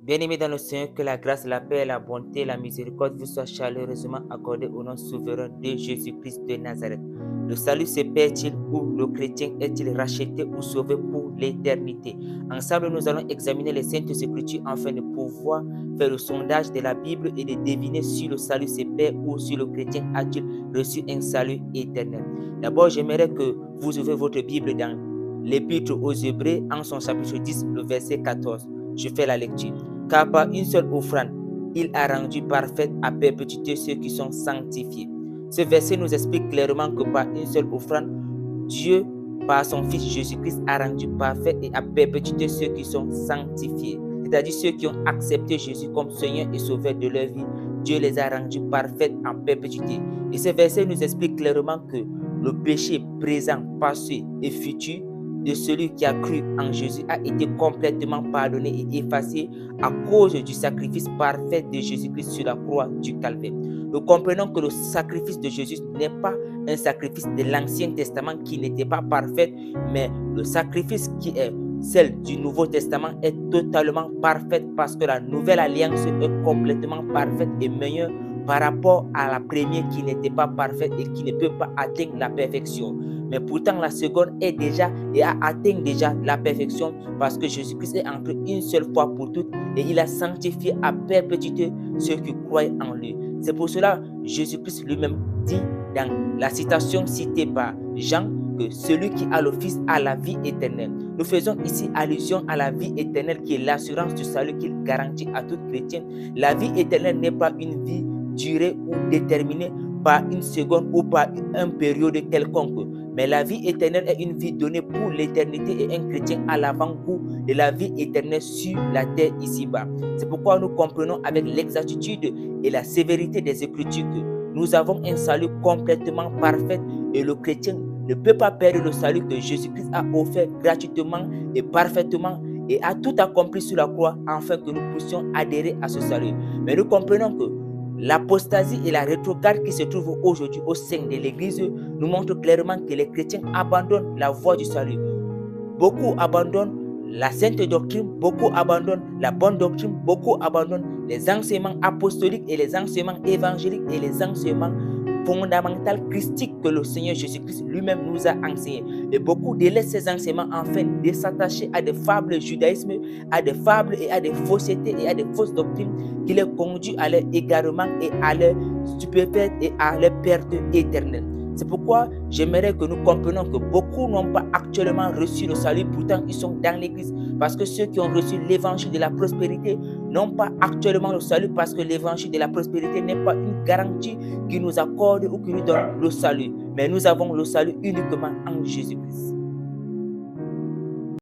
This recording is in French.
Bien-aimés dans le Seigneur, que la grâce, la paix, la bonté, la miséricorde vous soient chaleureusement accordées au nom souverain de Jésus-Christ de Nazareth. Le salut se perd-il ou le chrétien est-il racheté ou sauvé pour l'éternité? Ensemble, nous allons examiner les Saintes Écritures afin de pouvoir faire le sondage de la Bible et de deviner si le salut se perd ou si le chrétien a-t-il reçu un salut éternel. D'abord, j'aimerais que vous ouvrez votre Bible dans l'Épître aux Hébreux en son chapitre 10, le verset 14. Je fais la lecture. Car par une seule offrande, il a rendu parfaite à perpétuité ceux qui sont sanctifiés. Ce verset nous explique clairement que par une seule offrande, Dieu, par son Fils Jésus-Christ, a rendu parfait et à perpétuité ceux qui sont sanctifiés. C'est-à-dire ceux qui ont accepté Jésus comme Seigneur et Sauveur de leur vie. Dieu les a rendus parfaits en perpétuité. Et ce verset nous explique clairement que le péché présent, passé et futur de celui qui a cru en Jésus a été complètement pardonné et effacé à cause du sacrifice parfait de Jésus-Christ sur la croix du Calvaire. Nous comprenons que le sacrifice de Jésus n'est pas un sacrifice de l'Ancien Testament qui n'était pas parfait, mais le sacrifice qui est celle du Nouveau Testament est totalement parfaite parce que la nouvelle alliance est complètement parfaite et meilleure par rapport à la première qui n'était pas parfaite et qui ne peut pas atteindre la perfection. Mais pourtant, la seconde est déjà et a atteint déjà la perfection parce que Jésus-Christ est entré une seule fois pour toutes et il a sanctifié à perpétuité ceux qui croient en lui. C'est pour cela que Jésus-Christ lui-même dit dans la citation citée par Jean que celui qui a le Fils a la vie éternelle. Nous faisons ici allusion à la vie éternelle qui est l'assurance du salut qu'il garantit à tout chrétien. La vie éternelle n'est pas une vie durée ou déterminée par une seconde ou par une période quelconque. Mais la vie éternelle est une vie donnée pour l'éternité et un chrétien à l'avant-goût de la vie éternelle sur la terre ici-bas. C'est pourquoi nous comprenons avec l'exactitude et la sévérité des Écritures que nous avons un salut complètement parfait et le chrétien ne peut pas perdre le salut que Jésus-Christ a offert gratuitement et parfaitement et a tout accompli sur la croix afin que nous puissions adhérer à ce salut. Mais nous comprenons que l'apostasie et la rétrograde qui se trouvent aujourd'hui au sein de l'Église nous montrent clairement que les chrétiens abandonnent la voie du salut. Beaucoup abandonnent la sainte doctrine, beaucoup abandonnent la bonne doctrine, beaucoup abandonnent les enseignements apostoliques et les enseignements évangéliques et les enseignements fondamentaux christiques que le Seigneur Jésus-Christ lui-même nous a enseignés. Et beaucoup délaissent ces enseignements afin de s'attacher à des fables judaïsme, à des fables et à des faussetés et à des fausses doctrines qui les conduisent à leur égarement et à leur stupéfaite et à leur perte éternelle. C'est pourquoi j'aimerais que nous comprenions que beaucoup n'ont pas actuellement reçu le salut, pourtant ils sont dans l'église. Parce que ceux qui ont reçu l'évangile de la prospérité n'ont pas actuellement le salut parce que l'évangile de la prospérité n'est pas une garantie qui nous accorde ou qui nous donne le salut. Mais nous avons le salut uniquement en Jésus-Christ.